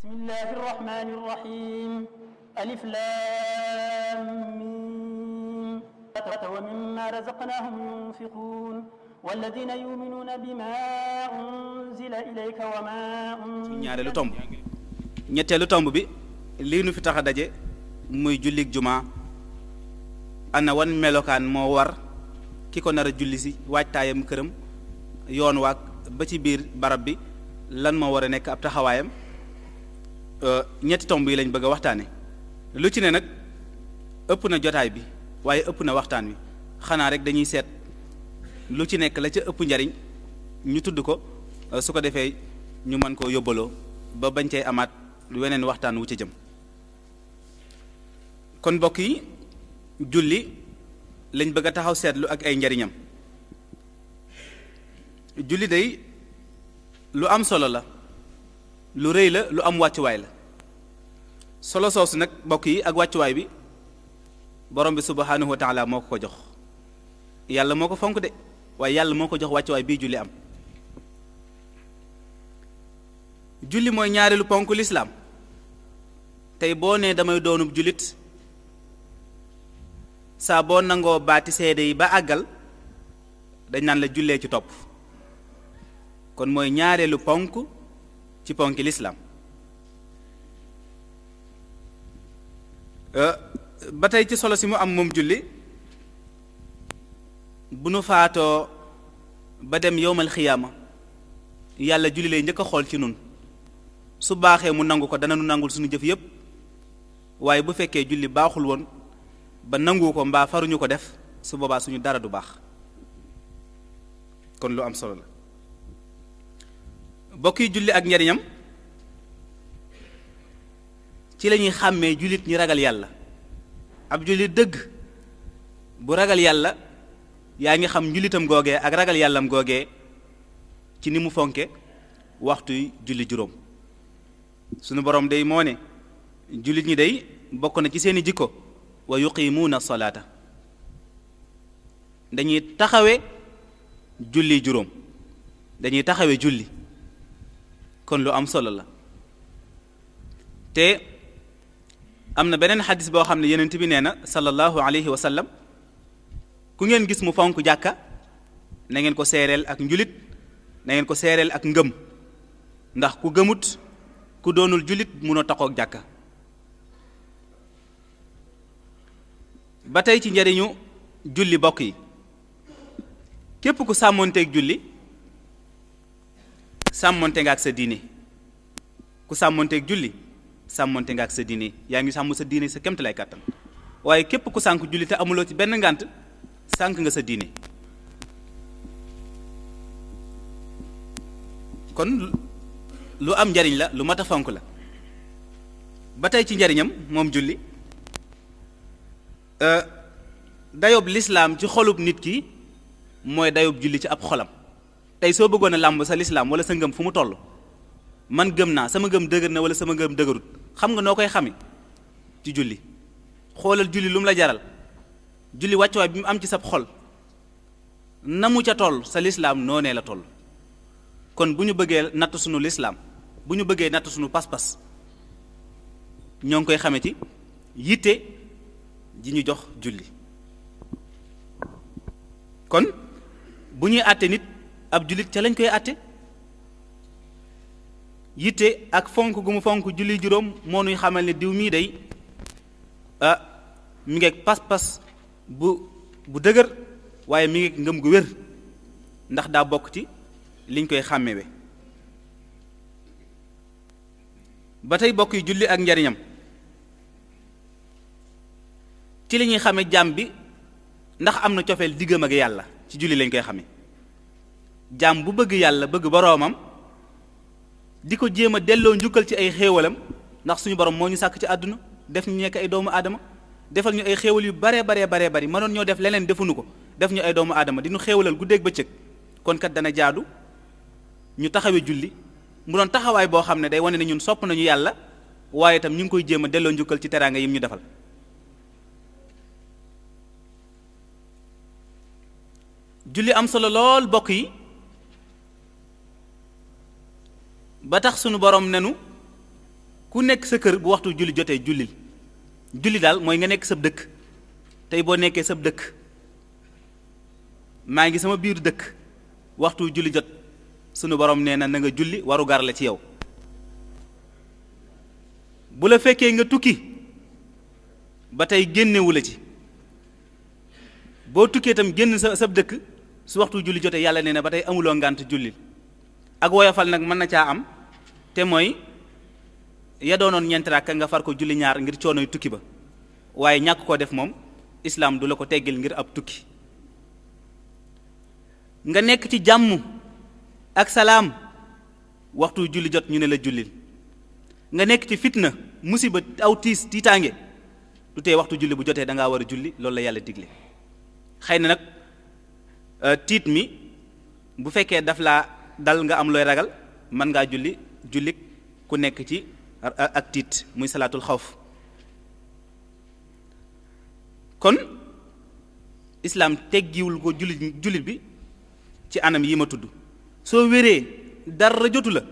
bismillahi irrahmani irrahim alif lam mim wa mimma razaqnahum yunfiqun walladina yuminuna bima unzila ilayka wa ma ñaareelu tomb ñetteelu tomb bi lii nu fi tax a daje muy jullik jumaa ana wan melokaan moo war ki ko nar a julli si waajtaayam këram yoon waag ba ci biir barab bi lan moo war a nekk ab taxawaayam ñetti tomb yi lañ bëgg a waxtaane lu ci ne nag ëpp na jotaay bi waaye ëpp na waxtaan wi xanaa rek dañuy seet lu ci nekk la ca ëpp njariñ ñu tudd ko su ko defee ñu mën koo yóbbaloo ba bañ cay amaat weneen waxtaan wu ca jëm kon mbokk yi julli lañ bëgg a taxaw seetlu ak ay njariñam julli day lu am solo la lu rëy la lu am wàccuwaay la solo soosu nag mbokk yi ak wàccuwaay bi borom bi subhanahu wa taala moo ko jox yàlla moo ko fonk de waaye yàlla moo ko jox wàccuwaay bii julli am julli mooy ñaareelu ponk lislaam tey boo nee damay doonub jullit saa boo nangoo baati seede yi ba àggal dañ naan la jullee ci topp kon mooy ñaareelu ponk ci ponki lislaam ba tey ci solo si mu am moom julli bu nu faatoo ba dem yowmal xiyaama yàlla julli lay njëkk a xool ci nun su baaxee mu nangu ko dana nu nangul suñu jëf yépp waaye bu fekkee julli baaxul woon ba nangu ko mbaa faruñu ko def su boobaa suñu dara du baax kon lu am solo la bokk yi julli ak njariñam ci la ñuy xàmmee jullit ñi ragal yàlla ab jullit dëgg bu ragal yàlla yaa ngi xam njullitam googee ak ragal yàllam googee ci ni mu fonke waxtuy julli juróom sunu borom day moo ne jullit ñi day bokk na ci seeni jikko wa yuqimuuna salaata dañuy taxawe julli juróom dañuy taxawe julli kon lu am solo la te am na beneen xadis boo xam ne yonent bi nee na sallallahu alayhi wa sallam ku ngeen gis mu fonk jàkka na ngeen ko seereel ak njulit na ngeen ko seereel ak ngëm ndax ku gëmut ku doonul julit munoo taxoog jàkka ba tey ci njariñu julli bokk yi képp ku sàmmonteeg julli sàmmonte nga ak sa diine ku sàmmonteeg julli sàmmonte nga ak sa diine yaa ngi sàmm sa diine sa kemt lay kàttan waaye képp ku sànk julli te amuloo ci benn ngànt sànk nga sa diine kon lu am njariñ la lu mat a fonk la ba tey ci njariñam moom julli dayob lislaam ci xolub nit ki mooy dayob julli ci ab xolam tey soo bëggoon a làmb sa lislaam wala sa ngëm fu mu toll man gëm naa sama ngëm dëgër na wala sama ngëm dëgërut xam nga noo koy xami ci julli xoolal julli lu mu la jaral julli wàccuwaay bi mu am ci sab xol na mu ca toll sa lislaam noonee la toll kon bu ñu bëggee natt sunu lislaam bu ñu bëggee natt sunu pas-pas ñoo ngi koy xame ci yitte ji ñu jox julli kon bu ñuy àtte nit ab jullit ca lañ koy àtte yitte ak fonk gu mu fonk julli juróom moo nuy xamal ne diw mii day mi ngeeg pas-pas bu dëgër waaye mi ngeeg ngëm gu wér ndax daa bokk ci liñ koy xàmmewe ba tey bokk yi julli ak njariñam ci li ñuy xame jaam bi ndax am na cofeel diggam ak yàlla ci julli lañ koy xame jaam bu bëgg yàlla bëgg boroomam di ko jéem a delloo njukkal ci ay xéewalam ndax suñu borom moo ñu sàkk ci àdduna def ñu nekk ay doomu aadama defal ñu ay xéewal yu baree bari mënoon ñoo def leneen defuñu ko def ñu ay doomu aadama di ñu xéewalal guddeeg bëccëg kon kat dana jaadu ñu taxawee julli mu doon taxawaay boo xam ne day wane ne ñun sopp nañu yàlla waaye itam ñu ngi koy jéem a delloo njukkal ci teraanga yim ñu defal julli am solo lool bokk yi ba tax sunu borom nenu ku nekk sa kër bu waxtu julli jotee julli daal mooy nga nekk sab dëkk. tey boo nekkee sab dëkk maa ngi sama biir dëkk waxtu julli jot sunu borom nee na na nga julli waru gar la ci yow. bu la fekkee nga tukki ba tey génnewu la ci boo tukkee itam génn sab dëkk su waxtu julli jotee yàlla nee na ba tey amuloo ngànt julli. ak woyofal nag mën na caa am te mooy ya doonoon ñeenti rakka nga far ko julli ñaar ngir coonoy tukki ba waaye ñàkk koo def moom islaam du la ko teggil ngir ab tukki. nga nekk ci jàmm ak salaam waxtu julli jot ñu ne la jullil. nga nekk ci fitna musiba aw tiitaange du tee waxtu julli bu jotee da ngaa war a julli loolu la yàlla digle. xëy na nag tiit mi bu fekkee daf laa dal nga am looy ragal mën ngaa julli ku nekk ci ak tiit muy salaatul xawf. kon islaam teggiwul ko jullit bi ci anam yi ma tudd. soo wéree dara jotu la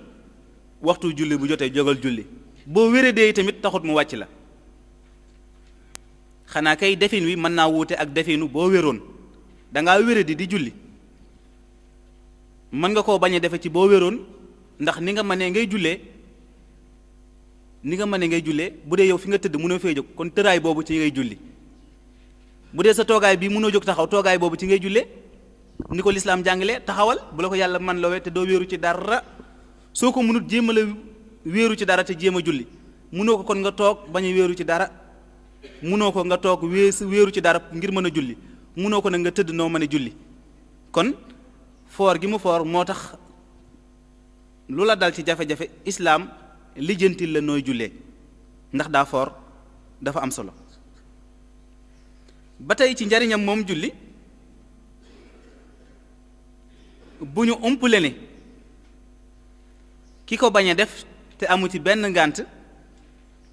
waxtu julli bu jotee jógal julli boo wéree dee tamit taxut mu wàcc la. xanaa kay defin wi mën naa wuute ak definu boo wéroon dangaa wére di julli mën nga koo bañ a defe ci boo wéroon ndax ni nga mënee ngay jullee bu dee yow fi nga tëdd mënoo fee jóg kon tëraay boobu ci ngay julli. bu dee sa toogaay bi mënoo jóg taxaw toogaay boobu ci ngay jullee ni ko lislaam jàngalee taxawal bu la ko yàlla man lowee te doo wéeru ci dara. soo ko mënut jéem a la wéeru ci dara te jéem a julli mënoo ko kon nga toog bañ a wéeru ci dara. mënoo ko nga toog wéeru ci dara ngir mën a julli mënoo ko nag nga tëdd noo mën a julli. kon foor gi mu foor moo tax lu la dal ci jafe-jafe islaam lijjantil la nooy jullee ndax daa foor dafa am solo. ba tey ci njariñam moom julli bu ñu umpule ne ki ko bañ a def te amu ci benn ngànt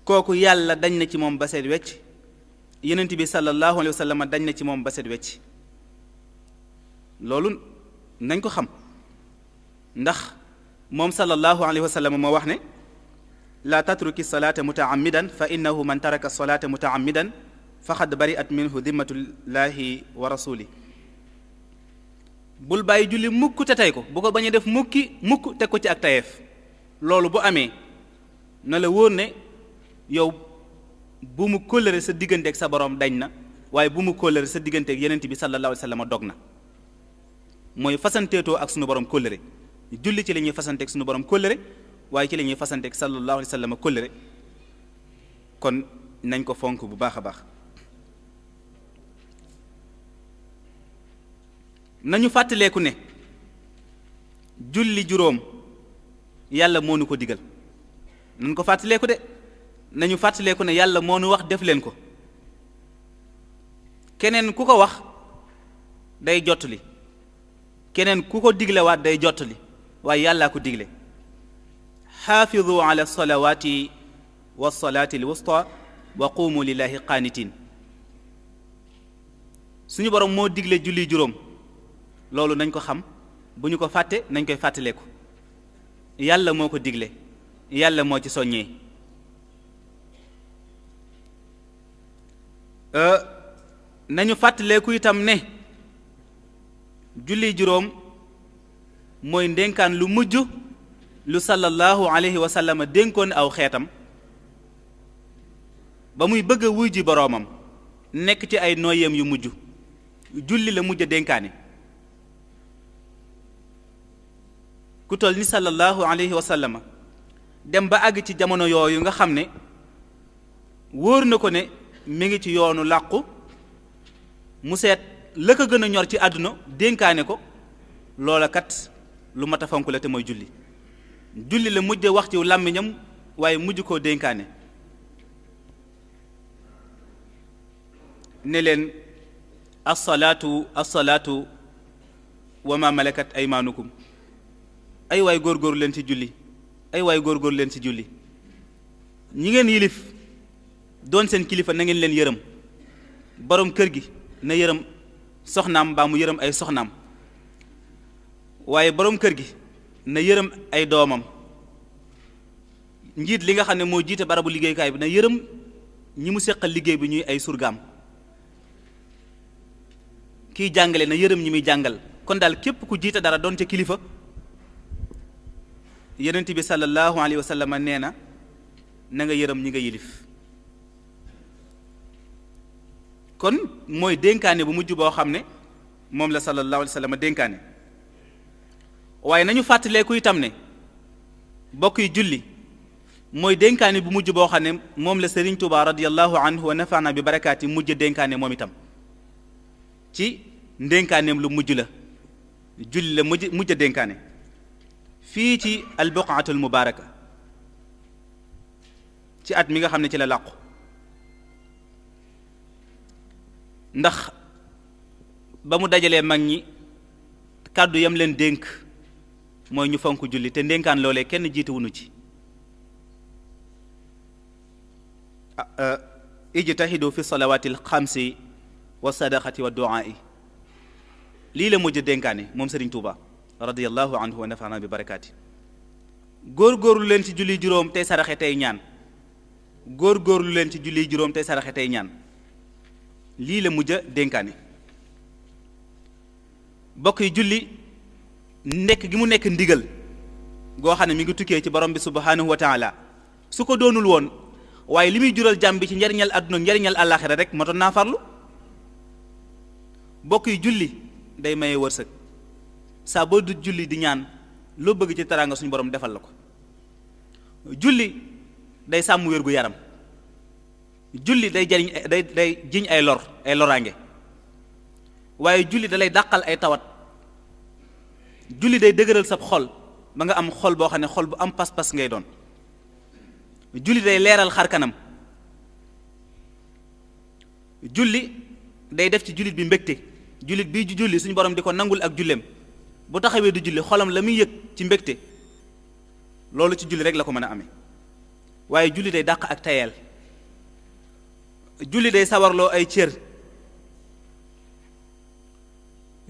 kooku yàlla dañ na ci moom ba set wecc yonent bi sallallahu alayhi wa sallam dañ na ci moom ba set wecc. loolu nañ ko xam ndax moom sallallahu alayhi wa sallam moo wax ne laa tatruki salaata mutaammidan fa innahu man taraka salaata mutaammidan faqad bari'at minhu dimmatullahi wa rasuli. bul bàyyi julli mukk te tey ko bu ko bañ a def mukk teg ko ci ak tayeef. loolu bu amee na la wóor ne yow bu mu kóllëre sa digganteeg sa borom dañ na waaye bu mu kóllëre sa digganteeg yonent bi sallallahu alayhi wa sallam dog na. mooy fasanteetoo ak sunu borom kóllëre julli ci la ñuy fasanteeg sunu borom kóllëre waaye ci la ñuy fasanteeg sallallahu alayhi wa sallam kóllëre kon nañ ko fonk bu baax a baax. nañu fàttaleeku ne julli juróom yàlla moo nu ko digal nañ ko fàttaleeku de nañu fàttaleeku ne yàlla moo nu wax def leen ko. keneen ku ko wax day jottali keneen ku ko diglewaat day jottali waaye yàllaa ko digle. xaafidu ala salawaati wa salaati alwusta wa qumu lillahi qaanitin. suñu borom moo digle julli juróom loolu nañ ko xam bu ñu ko fàtte nañ koy fàttaleeku yàlla moo ko digle yàlla moo ci soññee. nañu fàttaleeku itam ne julli juróom mooy ndénkaan lu mujj lu sallallahu alayhi wa sallam dénkoon aw xeetam ba muy bëgg a wuy ji boroomam nekk ci ay nooyeem yu mujj julli la mujj a dénkaane. ku toll ni sallallahu alayhi wa sallam dem ba àgg ci jamono yooyu nga xam ne wóor na ko ne mi ngi ci yoonu làqu mu seet la ko gën a ñor ci àdduna dénkaane ko loola kat lu mat a fonk la te mooy julli. julli la mujj wax ci làmmiñam waaye mujj koo dénkaane ne leen assalaatu wa ma malakat aymaanukum. ay waay góorgóorlu leen ci julli ay waay góorgóorlu leen ci julli ñi ngeen yilif doon seen kilifa na ngeen leen yërëm borom kër gi na yërëm soxnaam mbaa mu yërëm ay soxnaam waaye borom kër gi na yërëm ay doomam njiit li nga xam ne moo jiite barabu liggéeykaay bi na yërëm ñi mu seqal liggéey bi ñuy ay surgaam kiy jàngale na yërëm ñi muy jàngal kon daal képp ku jiite dara doon ca kilifa yonent bi sallallahu alayhi wa sallam nee na nga yërëm ñi nga yilif kon mooy dénkaane bu mujj boo xam ne moom la sallallahu alayhi wa sallam dénkaane waaye nañu fàttaleeku itam ne bokk yi julli mooy dénkaane bu mujj boo xam ne moom la Serigne Touba radiyallahu anhu wa nafaana bi barakaati mujj dénkaane moom itam ci ndénkaaneem lu mujj la julli la mujj dénkaane fii ci albuqaatul mubaaraka ci at mi nga xam ne ci la làqu ndax ba mu dajalee mag ñi kàddu yam leen dénk mooy ñu fonk julli te ndénkaan loolee kenn jiituwunu ci ijtahidu fi salawaati alxamsi wa sadaqati wa du'aa'i lii la mujj dénkaane moom Serigne Touba radiyallahu anhu wa nafaana bi barakaati góorgóorlu leen ci julli juróom tey saraxe tey ñaan góorgóorlu leen ci julli juróom tey saraxe tey ñaan lii la mujj dénkaane bokk yi julli nekk gi mu nekk ndigal goo xam ne mi ngi tukkee ci borom bi subhanahu wa taala su ko doonul woon waaye li muy jural jàmm bi ci njariñal àdduna njariñal àllaaxira rek matoon naa farlu bokk yi julli day maye wërsëg saa boo du julli di ñaan loo bëgg ci teraanga suñu borom defal la ko julli day sàmm wér gu yaram julli day jariñ day jiñ ay loraange waaye julli da lay dàqal ay tawat julli day dëgëral sab xol ba nga am xol boo xam ne xol bu am pas-pas ngay doon julli day leeral xar kanam julli day def ci jullit bi mbégte jullit bii julli suñu borom di ko nangul ak julleem bu taxawee du julli xolam la muy yëg ci mbégte loolu ci julli rek la ko mën a amee waaye julli day dàq ak tayeel julli day sawarloo ay cër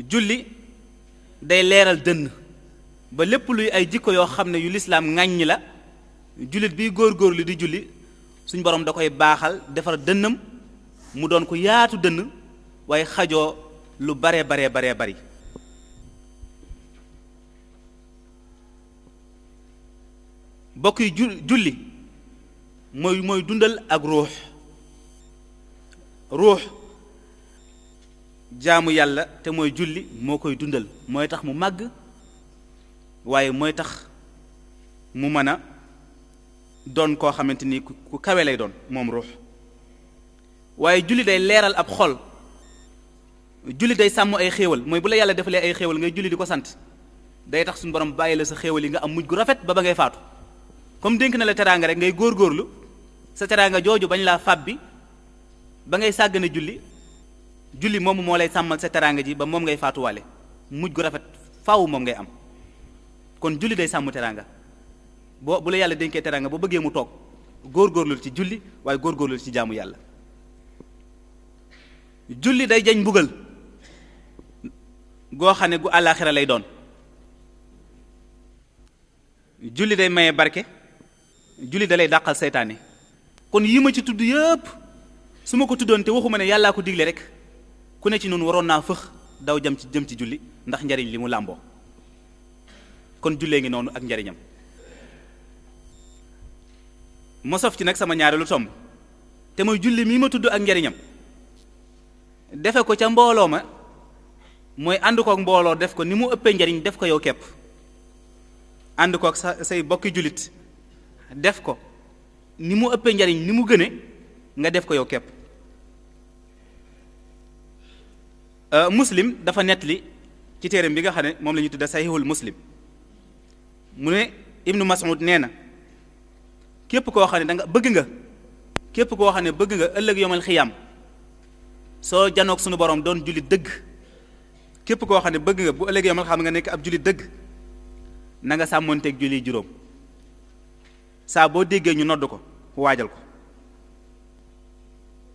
julli day leeral dënn ba lépp luy ay jikko yoo xam ne yu lislaam ŋàññi la jullit biy góor-góorlu di julli suñ borom da koy baaxal defar dënnam mu doon ko yaatu dënn waaye xajoo lu baree bari bokk yi julli mooy dundal ak ruux jaamu yàlla te mooy julli moo koy dundal mooy tax mu màgg waaye mooy tax mu mën a doon koo xamante ni ku kawe lay doon moom ruux waaye julli day leeral ab xol julli day sàmm ay xéewal mooy bu la yàlla defalee ay xéewal ngay julli di ko sant day tax suñu borom bàyyi la sa xéewal yi nga am mujj gu rafet ba ngay faatu comme dénk na la teraanga rek ngay góorgóorlu sa teraanga jooju bañ laa fàbbi ba ngay sàggane julli moomu moo lay sàmmal sa teraanga ji ba moom ngay faatuwaale mujj gu rafet faaw moom ngay am kon julli day sàmm teraanga bu la yàlla dénkee teraanga boo bëggee mu toog góorgóorlu ci julli waaye góorgóorlu ci jaamu yàlla julli day jañ mbugal goo xam ne gu àllaaxira lay doon julli day maye barke julli da lay dàqal seytaane kon yi ma ci tudd yëpp su ma ko tuddoon te waxuma ne yàllaa ko digle rek ku ne ci noonu waroon naa fëx daw jëm ci julli ndax njariñ li mu làmboo kon jullee ngi noonu ak njariñam mosof ci nag sama ñaareelu tomb te mooy julli mii ma tudd ak njariñam defe ko ca mbooloo ma mooy ànd kook mbooloo def ko ni mu ëppee njariñ def ko yow kepp ànd kook say bokki jullit def ko ni mu ëppee njariñ ni mu gëne nga def ko yow kepp muslim dafa nettali ci téereem bi nga xam ne moom la ñu tudde sahihul muslim mu ne ibnu Mas'ud nee na képp koo xam ne képp koo xam ne bëgg nga ëllëg yomal xiyaam soo janoog suñu borom doon jullit dëgg képp koo xam ne bëgg nga bu ëllëg yomal xam nga nekk ab jullit dëgg na nga sàmmoonteeg julli juróom saa boo déggee ñu nodd ko waajal ko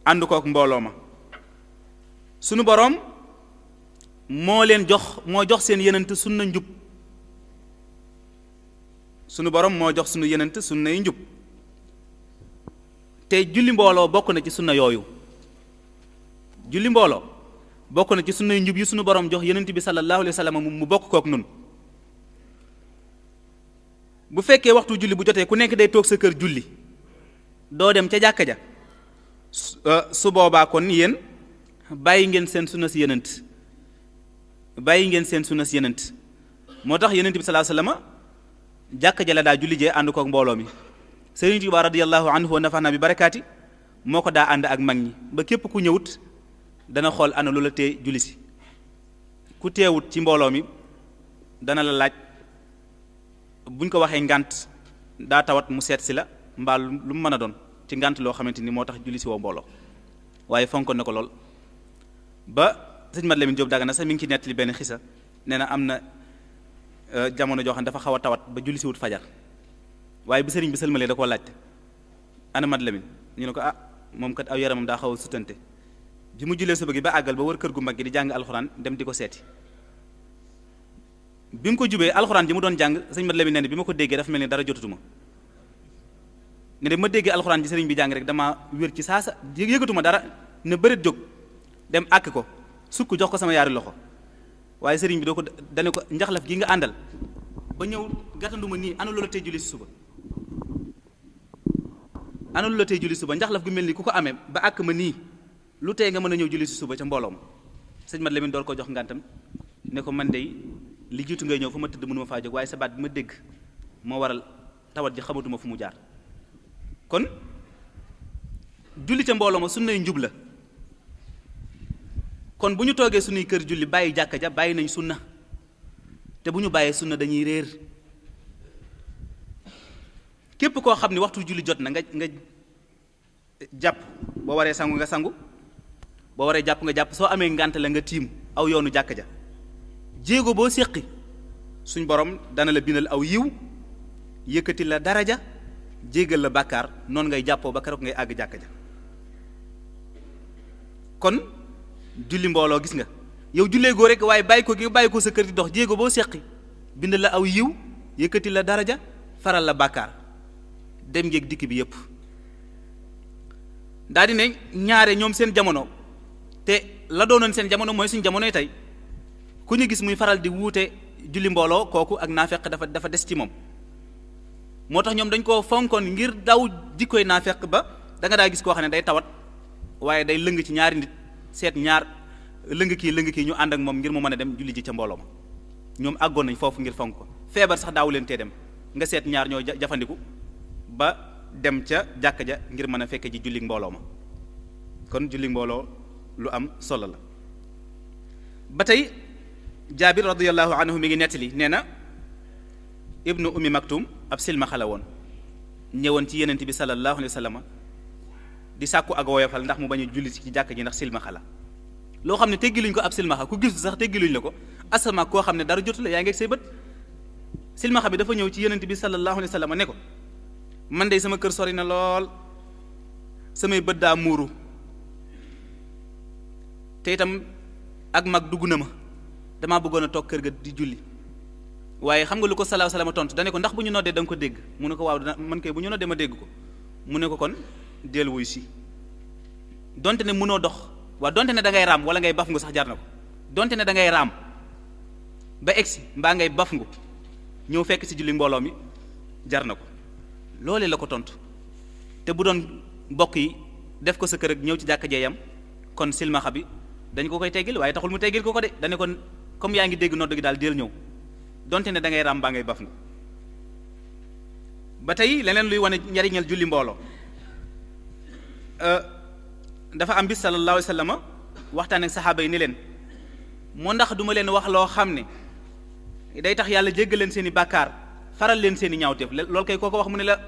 ànd kook mbooloo ma sunu borom moo jox seen yenent sunna njub sunu borom moo jox sunu yenent sunna yi njub te julli mbooloo bokk na ci sunna yooyu. julli mbooloo bokk na ci sunnay njub yi sunu borom jox yonent bi sallallahu alayhi wa sallam mu bokk kook nun bu fekkee waxtu julli bu jotee ku nekk day toog sa kër julli doo dem ca jàkka ja su boobaa kon yéen bàyyi ngeen seen sunna si yonent moo tax yonent bi sallallahu alayhi wa sallam jàkka ja la daa julli jee ànd kook mbooloo mi Sëriñ Tuubaa radiyallahu anhu wa nafaana bi barakaati moo ko daa ànd ak mag ñi ba képp ku ñëwut dana xool ana lu la tee julli si ku teewut ci mbooloo mi dana la laaj buñ ko waxee ngànt daa tawat mu seet si la mbaa lu mu mën a doon ci ngànt loo xamante ni moo tax julli si woo mbooloo waaye fonkoon na ko lool ba sëñ Mat Lamin Jóob Dagana sax mi ngi ci nettali benn xisa nee na am na jamono joo xam ne dafa xaw a tawat ba julli si wut fajar waaye bi sëriñ bi sëlmalee da koo laajte ana Mat Lamin ñu ne ko moom kat aw yaramam daa xaw a sutante bi mu jullee suba gi ba àggal ba wër kër gu mag gi di jàng alxuraan dem di ko seeti bi mu ko jubee alxuraan ji mu doon jàng sëñ Mat Lamin nee na bi ma ko déggee dafa mel ni dara jotatuma ne de ma déggee alxuraan ji sëriñ bi jàng rek dama wér ci saasa yëgatuma dara ne bëreet jóg dem àkk ko sukk jox ko sama yaari loxo waaye sëriñ bi doo ko dane ko njaxlaf gi nga àndal ba ñëw gàttanduma nii ana loola tey julli si suba ana lu la tey julli suba njaxlaf gu mel ni ku ko amee ba àkk ma nii lu tey nga mën a ñëw julli si suba ca mbooloo ma sëñ Mat Lamin door ko jox ngantam ne ko man de li jiitu ngay ñëw fu ma tëdd mënuma faa jóg waaye sa baat bi ma dégg moo waral tawat ji xamatuma fu mu jaar kon julli ca mbooloo ma sunnay njub la kon bu ñu toogee suñuy kër julli bàyyi jàkka ja bàyyi nañ sunna te bu ñu bàyyee sunna dañuy réer képp koo xam ne waxtu julli jot na nga jàpp boo waree sangu nga sangu boo waree jàpp nga jàpp soo amee ngànt la nga tiim aw yoonu jàkka ja jéego boo séqi suñ borom dana la bindal aw yiw yëkkati la daraja jégal la bàkkaar noonu ngay jàppoo ba keroog ngay àgg jàkka ja kon julli mbooloo gis nga yow jullee goo rek waaye bàyyi ko gi bàyyi ko sa kër di dox jéego boo séqi bindal la aw yiw yëkkati la daraja faral la bàkkaar dem ngeeg dikk bi yépp daal di ne ñaare ñoom seen jamono te la doonoon seen jamono mooy suñ jamonoy tey ku ñu gis muy faral di wuute julli mbooloo kooku ak naafeq dafa des ci moom moo tax ñoom dañ koo fonkoon ngir daw jikkoy naafeq ba da nga daa gis koo xam ne day tawat waaye day lëng ci ñaari nit seet ñaar lëng kii ñu ànd ak moom ngir mu mën a dem julli ji ca mbooloo ma ñoom àggoon nañ foofu ngir fonk ko feebar sax daawu leen tee dem nga seet ñaar ñoo jafandiku ba dem ca jàkka ja ngir mën a fekke ji julli mbooloo ma kon julli mbooloo lu am solo la ba tey Jaabir radiyallahu anhu mi ngi nettali nee na ibnu ummi maktum ab silmaxa la woon ñëwoon ci yenent bi sallallahu alayhi wa sallam di sàkku ak woyofal ndax mu bañ a julli ci jàkka ji ndax silmaxa la loo xam ne teggiluñ ko ab silmaxa ku gis sax teggiluñ la ko asama koo xam ne dara jotu la yaa ngi ak say bët silmaxa bi dafa ñëw ci yenent bi sallallahu alayhi wa sallam ne ko man de sama kër sori na lool samay bët daa muuru te itam ak mag dugg na ma damaa bëggoon a toog kër ga di julli waaye xam nga lu ko sallallahu alayhi wa sallam tontu dane ko ndax bu ñu noddee da nga ko dégg mu ne ko waaw dana man kay bu ñu noddee ma dégg ko mu ne ko kon del wuy si donte ne mënoo dox waa donte ne da ngay raam wala ngay baf ngu sax jar na ko donte ne da ngay raam ba egsi mbaa ngay baf ngu ñëw fekk si julli mbooloo mi jar na ko loolee la ko tontu te bu doon mbokk yi def ko sa kër ak ñëw ci jàkka jeeyam kon silmaxa bi dañ ko koy teggil waaye taxul mu teggil ko de dane kon comme yaa ngi dégg nodd gi daal del ñëw donte ne da ngay raam baa ngay baf ngu ba tey leneen luy wane njariñal julli mbooloo dafa am bis sallallahu alayhi wa sallam waxtaan ak saxaaba yi ni leen moo ndax duma leen wax loo xam ne day tax yàlla jéggal leen seen i bàkkaar faral leen seen i ñaawteef loolu kay koo ko wax mu ne la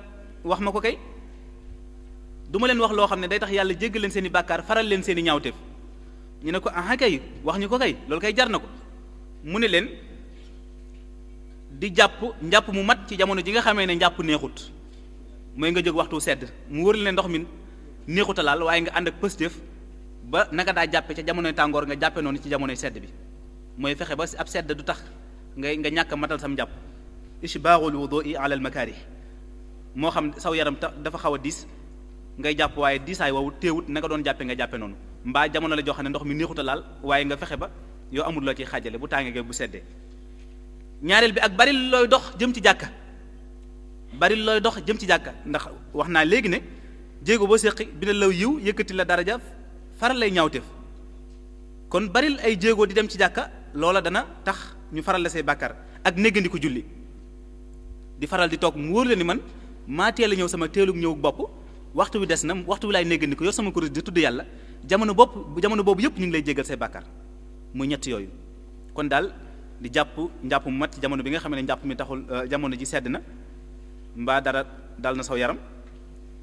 wax ma ko kay duma leen wax loo xam ne day tax yàlla jéggal leen seen i bàkkaar faral leen seen i ñaawteef ñu ne ko aha kay wax ñu ko kay loolu kay jar na ko mu ne leen di njàpp mu mat ci jamono ji nga xamee ne njàpp neexut mooy nga jóg waxtu sedd mu wër leen ndox mi neexuta laal waaye nga ànd ak pëstéef ba naka daa jàppe ca jamonoy tàngoor nga jàppe noonu ci jamonoy sedd bi mooy fexe ba ab sedd du tax nga ñàkk matal sam njàpp ishbaaxul wudu'i ala al makaarih moo xam saw yaram dafa xaw a diis ngay jàpp waaye diisaay woowu téewut na nga doon jàppe nga jàppe noonu mbaa jamono la joo xam ne ndox mi neexuta laal waaye nga fexe ba yow amul loo ciy xaajale bu tàngee bu seddee. ñaareel bi ak bari looy dox jëm ci jàkka bari looy dox jëm ci jàkka ndax wax naa léegi ne jéego boo séqi bi ne law yiw yëkkati la daraja faral lay ñaawteef kon baril ay jéego di dem ci jàkka loola dana tax ñu faral la say bàkkar ak néggandiku julli di faral di toog mu wóor la ni man maa teel a ñëw sama teelug ñëw bopp waxtu wi des na waxtu wi laay néggandiku yow sama kuréel di tudd yàlla jamono boobu yëpp ñu ngi lay jéggal say bàkkar muy ñett yooyu kon daal di jàpp njàpp mu mat ci jamono bi nga xam ne njàpp mi taxul jamono ji sedd na mbaa dara dal na saw yaram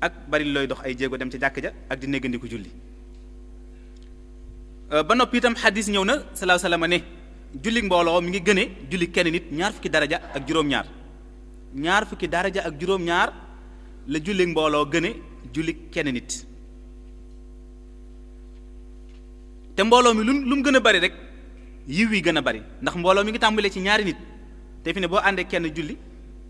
ak bari looy dox ay jéego dem ci jàkk ja ak di néggandiku julli ba noppi itam xadis ñëw na sallallahu alayhi wasallam ne julli mbooloo mi ngi gëne julli kenn nit ñaar fukki daraja ak juróom-ñaar ñaar fukki daraja ak juróom-ñaar la julli mbooloo gëne julli kenn nit te mbooloo mi lu mu gën a bari rek yiw yi gën a bari ndax mbooloo mi ngi tàmbalee ci ñaari nit te fi ne boo àndee kenn julli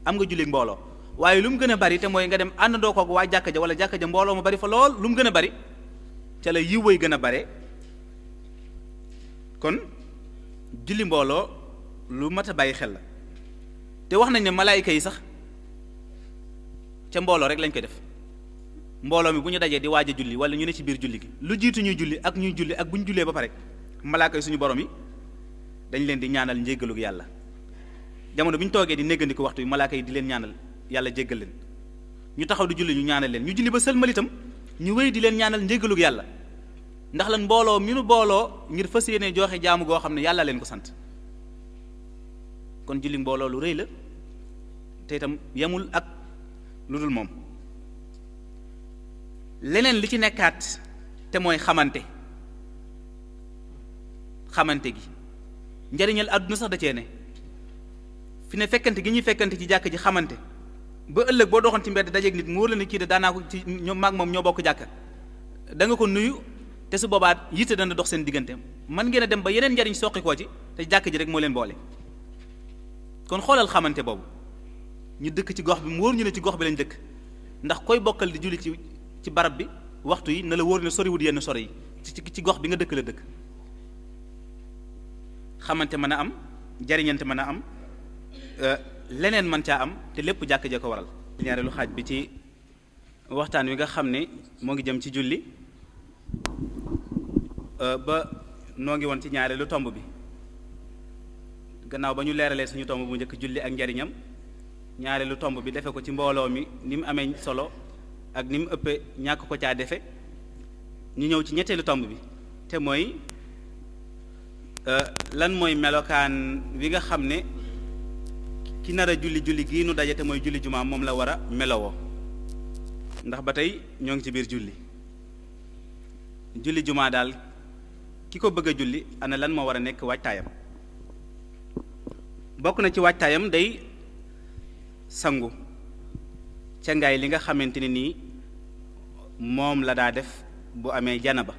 am nga julli mbooloo waaye lu mu gën a bari te mooy nga dem àndandoo koog waa jàkka ja wala jàkka ja mbooloo mu bari fa lool lu mu gën a bari ca la yiw way gën a bare kon julli mbooloo lu mat a bàyyi xel la te wax nañ ne malaayika yi sax ca mbooloo rek lañ koy def mbooloo mi bu ñu dajee di waaj a julli wala ñu ne ci biir julli gi lu jiitu ñuy julli ak ñuy julli ak bu ñu jullee ba pare malaaka yi suñu borom yi dañ leen di ñaanal njéggalug yàlla jamono bi ñu toogee di néggandiku waxtu yi malaaka yi di leen ñaanal yàlla jéggal leen ñu taxaw di julli ñu ñaanal leen ñu julli ba sëlmal itam ñu wéy di leen ñaanal njéggalug yàlla ndax lan mbooloo mi nu booloo ngir fas yéene joxe jaamu goo xam ne yàlla leen ko sant kon julli mbooloo lu rëy la te itam yemul ak lu dul moom leneen li ci nekkaat te mooy xamante gi njariñal àdduna sax da cee ne fi ne fekkante gi ñuy fekkante ci jàkk ji xamante ba ëllëg boo doxoon ci mbedd dajeeg nit mu wóor la ne kii de daanaa ko ci ñoom maag moom ñoo bokk jàkka da nga ko nuyu te su boobaa yitte dana dox seen diggante man ngeen a dem ba yeneen njariñ soqi koo ci te jàkk ji rek moo leen boole kon xoolal xamante boobu ñu dëkk ci gox bi mu wóor ñu ne ci gox bi lañ dëkk ndax koy bokkal di julli ci barab bi waxtu yi na la wóor ne soriwut yenn sori yi ci gox bi nga dëkk la dëkk xamante mën a am jariñante mën a am leneen mën caa am te lépp jàkk ja ko waral ñaareelu xaaj bi ci waxtaan wi nga xam ne moo ngi jëm ci julli ba noo ngi woon ci ñaareelu tomb bi gannaaw ba ñu leeralee suñu tomb bu njëkk julli ak njariñam ñaareelu tomb bi defe ko ci mbooloo mi ni mu amee solo ak ni mu ëppee ñàkk ko caa defe ñu ñëw ci ñetteelu tomb bi te mooy lan mooy melokaan wi nga xam ne ki nar a julli gii nu daje te mooy julli jumaa moom la war a melowoo ndax ba tey ñoo ngi ci biir julli jumaa daal ki ko bëgg a julli ana lan moo war a nekk waajtaayam bokk na ci waajtaayam day sangu ca ngaay li nga xamante ne nii moom la daa def bu amee janaba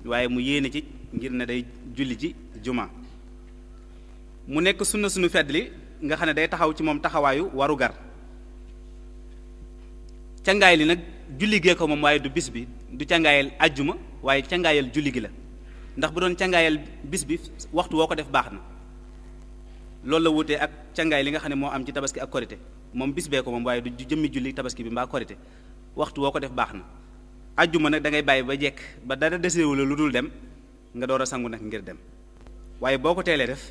waaye mu yéene ci ngir ne day julli ji jumaa mu nekk sunna sunu fedd li nga xam ne day taxaw ci moom taxawaayu waru gar cangaay li nag julli gee ko moom waaye du bis bi du cangaayal ajjuma waaye cangaayal julli gi la ndax bu doon cangaayal bis bi waxtu woo ko def baax na loolu la wutee ak cangaay li nga xam ne moo am ci tabaski ak korité moom bis bee ko moom waaye du jëmmi julli tabaski bi mbaa korité waxtu woo ko def baax na ajjuma nag da ngay bàyyi ba jekk ba dara desewu la lu dul dem nga door a sangu nag ngir dem waaye boo ko teelee def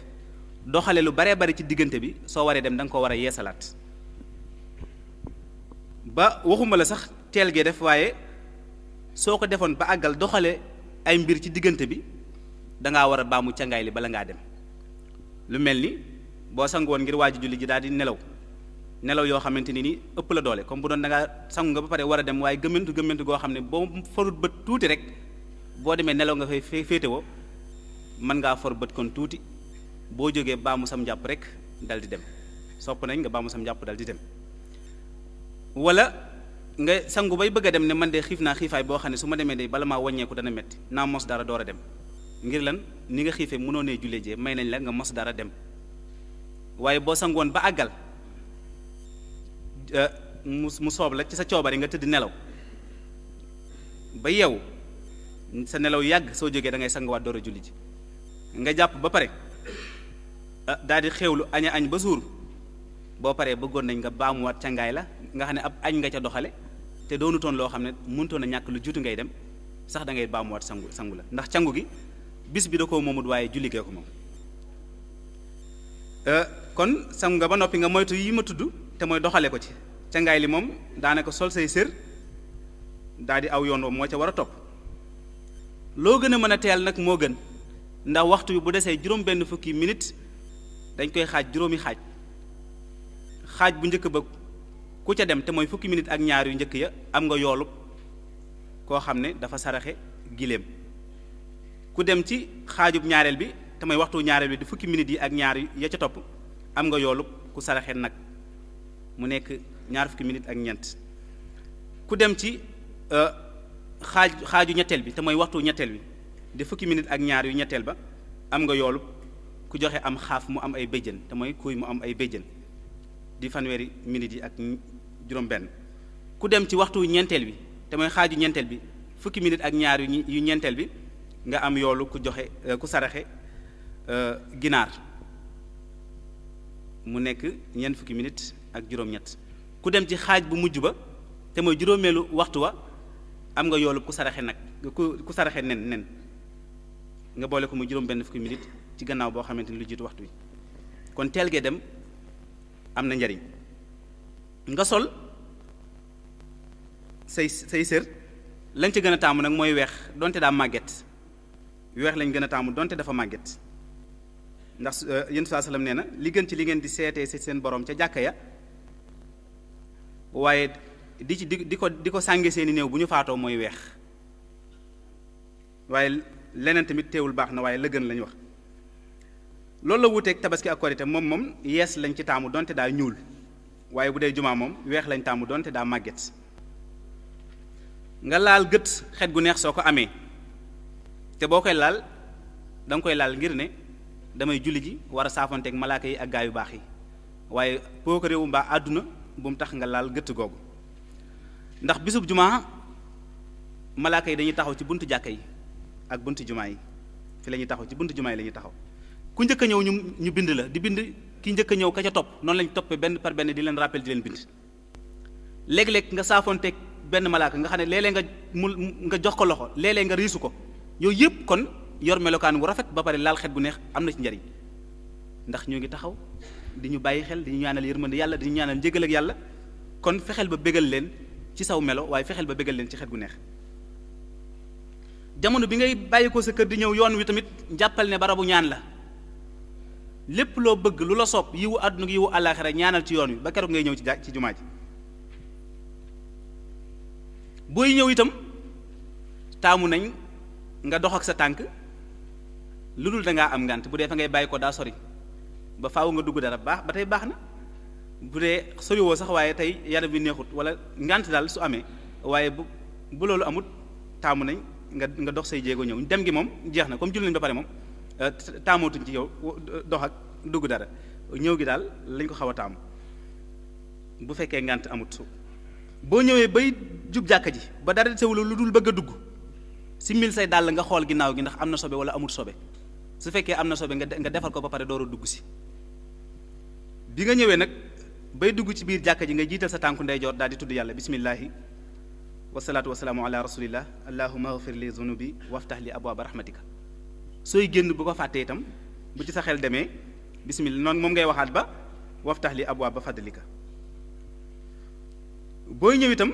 doxale lu baree bari ci diggante bi soo waree dem da nga ko war a yeesalaat ba waxuma la sax teel gee def waaye soo ko defoon ba àggal doxale ay mbir ci diggante bi dangaa war a baamu cangaay li bala ngaa dem lu mel ni boo sangu woon ngir waaju julli ji daal di nelaw yoo xamante ni ëpp la doole comme bu doon da ngaa sangu nga ba pare war a dem waaye gëmmentu goo xam ne boo forut bët tuuti rek boo demee nelaw nga fay féetewoo mën ngaa for bët kon tuuti boo jógee baamu sam njàpp rek dal di dem sopp nañ nga baamu sam njàpp dal di dem wala nga sangu bay bëgg a dem ne man de xiif naa xiifaay boo xam ne su ma demee de bala maa wàññeeku dana metti naa mos dara door a dem ngir lan ni nga xiifee mënoo nee jullee jee may nañ la nga mos dara dem waaye boo sangoon ba àggal mu soob la ci sa coobari nga tëdd nelaw ba yeewu sa nelaw yàgg soo jógee da ngay sanguwaat door a julli ji nga jàpp ba pare daal di xewlu añ ba suur boo paree bëggoon nañ nga baamuwaat cangaay la nga xam ne ab añ nga ca doxale te doonutoon loo xam ne mënutoon a ñàkk lu juutu ngay dem sax da ngay baamuwaat sangu la ndax cangu gi bis bi da koo moomut waaye julli gee ko moom. kon sangu nga ba noppi nga moytu yi ma tudd te mooy doxale ko ci cangaay li moom daanaka sol say sër daal di aw yoon moo ca war a topp loo gën a mën a teel nag moo gën ndax waxtu bi bu desee juróom benn fukki minute dañ koy xaaj juróomi xaaj bu njëkk ba ku ca dem te mooy fukki minute ak ñaar yu njëkk ya am nga yoolu koo xam ne dafa saraxe giléem ku dem ci xaajub ñaareel bi te mooy waxtu ñaareel bi di fukki minute yi ak ñaar ya ca topp am nga yoolu ku saraxe nag mu nekk ñaar fukki minute ak ñeent ku dem ci xaaju ñetteel bi te mooy waxtu ñetteel bi di fukki minute ak ñaar yu ñetteel ba am nga yoolu ku joxe am xaaf mu am ay béjjën te mooy kuy mu am ay béjjën di fanweeri minutes yi ak juróom benn ku dem ci waxtu ñeenteel bi te mooy xaaju ñeenteel bi fukki minutes ak ñaar yu ñeenteel bi nga am yoolu ku joxe ku saraxe ginaar mu nekk ñeent fukki minutes ak juróom-ñett ku dem ci xaaj bu mujj ba te mooy juróomeelu waxtu wa am nga yoolu ku saraxe nag ku saraxe nen nga boole ko mu juróom benn fukki minutes ci gannaaw boo xamante ni lu jiitu waxtu wi kon teel gee dem am na njariñ nga sol say sër lañ ca gën a taamu nag mooy weex donte daa màgget weex lañ gën a taamu donte dafa màgget ndax yéen saa sallam nee na li gën ci li ngeen di seetee si seen borom ca jàkka ya waaye di ko sànge seeni néew bu ñu faatoo mooy weex waaye leneen tamit teewul baax na waaye la gën lañ wax loolu la wuuteeg tabaski ak korite moom yees lañ ci taamu donte daa ñuul waaye bu dee jumaa moom weex lañ taamu donte daa màgget nga laal gët xet gu neex soo ko amee te boo koy laal da nga koy laal ngir ne damay julli ji war a saafonteeg malaaka yi ak gaa yu baax yi waaye boo ko réewu mbaa àdduna bu mu tax nga laal gët googu ndax bisub jumaa malaaka yi dañuy taxaw ci buntu jàkka yi ak buntu jumaa yi fi la ñuy taxaw ci buntu jumaa yi la ñuy taxaw ku njëkk a ñëw ñu bind la di bind ki njëkk a ñëw ka ca topp noonu lañ toppee benn par benn di leen rappel di leen bind léeg-léeg nga saafonteeg benn malaaka nga xam ne léeg-léeg nga jox ko loxo léeg-léeg nga riisu ko yooyu yëpp kon yor melokaan wu rafet ba pare laal xet gu neex am na ci njariñ ndax ñoo ngi taxaw di ñu bàyyi xel di ñu ñaanal yërmande yàlla di ñu ñaanal njëgal ak yàlla kon fexeel ba bégal leen ci saw melo waaye fexeel ba bégal leen ci xet gu neex jamono bi ngay bàyyi ko sa kër di ñëw yoon wi tamit jàppal ne barabu ñaan la lépp loo bëgg lu la soob yiwu àdduna yiwu àllaaxira ñaanal ci yoon wi ba keroog ngay ñëw ci jumaa ji booy ñëw itam taamu nañ nga dox ak sa tànk lu dul da ngaa am ngànt bu dee fa ngay bàyyi ko daa sori ba faaw nga dugg dara baax ba tey baax na bu dee soriwoo sax waaye tey yaram bi neexut wala ngànt daal su amee waaye bu loolu amut taamu nañ nga dox say jéego ñëw dem gi moom jeex na comme julli nañ ba pare moom taamootuñ ci yow dox ak dugg dara ñëw gi daal lañ ko xaw a taamu bu fekkee ngànt amut boo ñëwee bay jub jàkka ji ba dara sewul lu dul bëgg a dugg si mil say dàll nga xool ginnaaw gi ndax am na sobe wala amut sobe su fekkee am na sobe nga defal ko ba pare door a dugg si bi nga ñëwee nag bay dugg ci biir jàkka ji nga jiital sa tànku ndeyjoor daal di tudd yàlla bismillahi wasalaatu wasalaamu ala rasulillah allahumma ghfir li zunubi waftax li abwaaba rahmatika sooy génn bu ko fàttee itam bu ci sa xel demee bismillah noonu moom ngay waxaat ba waftax li abwaaba fadlika booy ñëw itam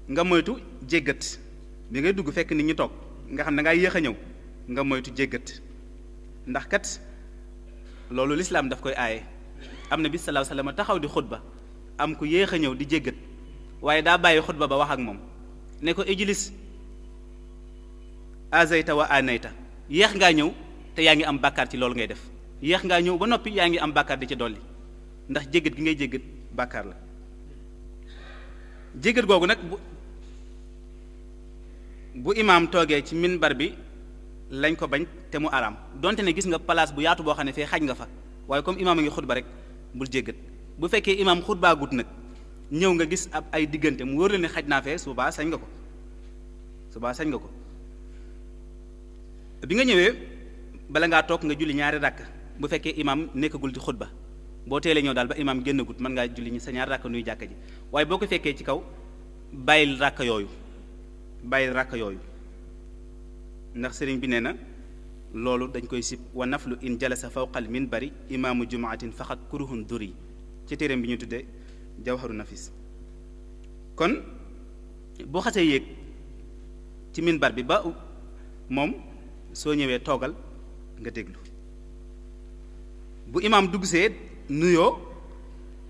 nga moytu jéggat bi ngay dugg fekk nit ñi toog nga xam ne ngay yéex a ñëw nga moytu jéggat ndax kat loolu lislaam daf koy aaye am na bis sallallahu alayhi wasallam taxaw di xutba am ku yéex a ñëw di jéggat waaye daa bàyyi xutba ba wax ak moom ne ko ijlis azayta wa anayta yéex ngaa ñëw te yaa ngi am bàkkaar ci loolu ngay def yéex ngaa ñëw ba noppi yaa ngi am bàkkaar di ci dolli ndax jéggat gi ngay jéggat bàkkaar la jéggat googu nag bu imaam toogee ci minbar bi lañ ko bañ te mu araam donte ne gis nga place bu yaatu boo xam ne fee xaj nga fa waaye comme imaam a ngi xutba rek bul jéggat bu fekkee imaam xutbaa gut nag ñëw nga gis ab ay diggante mu wóor la ne xaj naa fee su boobaa sañ nga ko su subaa sañ nga ko. bi nga ñëwee bala ngaa toog nga julli ñaari rakk bu fekkee imaam nekkagul ci xutba boo teelee ñëw daal ba imaam génnagut mën ngaa julli sa ñaari rakk nuy jàkka ji waaye boo ko fekkee ci kaw bàyyil rakk yooyu ndax sëriñ bi nee na loolu dañ koy sib wa naflu in jalasa fawqal minbari imaamu jumaatin faxat kuruhun duri ci téereem bi ñu tuddee jawharu nafis kon boo xasee yéeg ci minbar bi ba moom soo ñëwee toogal nga déglu bu imaam duggsee nuyoo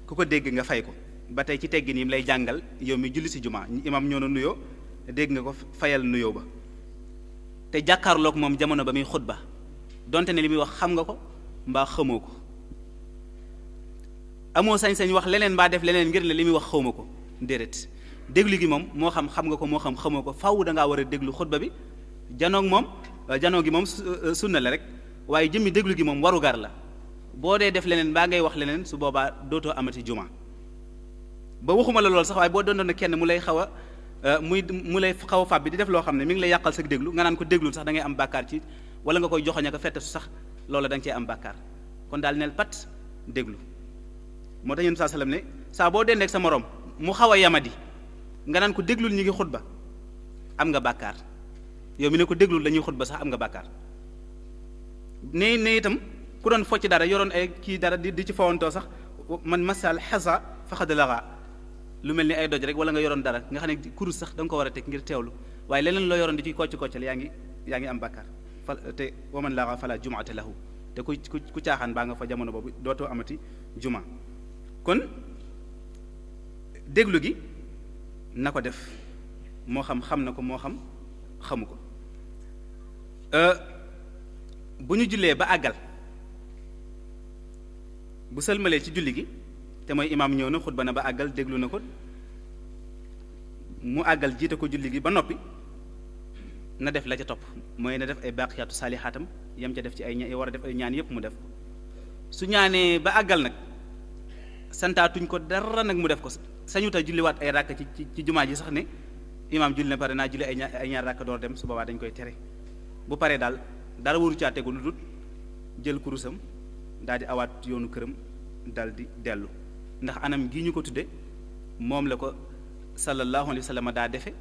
ku ko dégg nga fay ko ba tey ci teggin yi lay jàngal yow mi julli si jumaa imaam ñoo na nuyoo dégg nga ko fayal nuyoo ba te jàkkaarloog moom jamono ba muy xutba donte ne li muy wax xam nga ko mbaa xamoo ko amoo sañ-sañ wax leneen mbaa def leneen ngir ne li muy wax xawma ko déedéet déglu gi moom moo xam nga ko moo xam xamoo ko faaw da ngaa war a déglu xutba bi janoo gi moom sunna la rek waaye jëmmi déglu gi moom warugar la boo dee def leneen mbaa ngay wax leneen su boobaa dootoo amati juma ba waxuma la lool sax waaye boo doon kenn mu lay xaw a mu lay xaw a fab bi di def loo xam ne mi ngi lay yàqal sa déglu nga naan ko déglul sax da ngay am bàkkaar ci wala nga koy joxoñ ak fette su sax loola da nga cee am bàkkaar kon daal neel pat déglu moo tax yéen saa salaam ne saa boo dendeek sa morom mu xaw a yamadi nga naan ko déglul ñi ngi xutba am nga bàkkaar yow mi ne ko déglul dañuy xutba sax am nga bàkkaar ne itam ku doon focc dara yoroon ay kii dara di ci fawantoo sax man masal xasa faxad laxa lu mel ni ay doj rek wala nga yoroon dara nga xam ne kurus sax da nga ko war a teg ngir teewlu waaye leneen loo yoroon di ci koccal yaa ngi am bàkkaar te waman laxa fala jumaate lahu te ku caaxaan baa nga fa jamono boobu dootoo amati juma kon déglu gi na ko def moo xam na ko moo xam xamu ko bu ñu jullee ba àggal bu sëlmalee ci julli gi te mooy imaam ñëw na xutba na ba àggal déglu na ko mu àggal jiite ko julli gi ba noppi na def la ca topp mooy na def ay baaqiyaatu saalihaatam yam ca def ci ay war a def ay ñaan yépp mu def ko su ñaanee ba àggal nag santaatuñ ko dara nag mu def ko sañuta julliwaat ay ràkk ci jumaa ji sax ne imaam julli na pare naa julli ay ñaar ràkk door dem su boobaa dañ koy tere bu paree daal dara waru caa tegu lu dul jël kurusam daal di awaat yoonu këram daal di dellu ndax anam gii ñu ko tudde moom la ko sallallahu alayhi wa sallam daa defe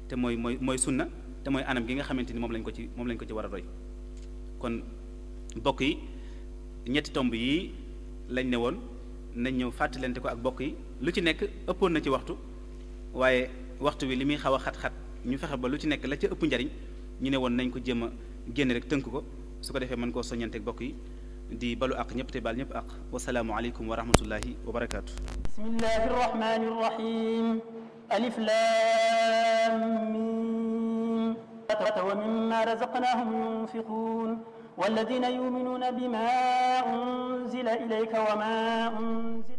te mooy sunna te mooy anam gi nga xamante ni moom lañ ko ci war a roy kon bokk yi ñetti tomb yi lañ ne woon nañ ñëw fàttalante ko ak bokk yi lu ci nekk ëppoon na ci waxtu waaye waxtu wi li muy xaw a xat-xat ñu fexe ba lu ci nekk la ca ëpp njariñ ñu ne woon nañ ko jéem a génn rek tënk ko su ko defee mën koo soññanteeg bokk yi di balu ak ñëpp te baal ñëpp ak wasalaamu aleykum wa rahmatullahi wa barakaatu. bismillahi rahmani rahim alif lam mim wa mimma razaqnahum yunfiqun walladina yuminuna bima unzila ilayka wa ma unzila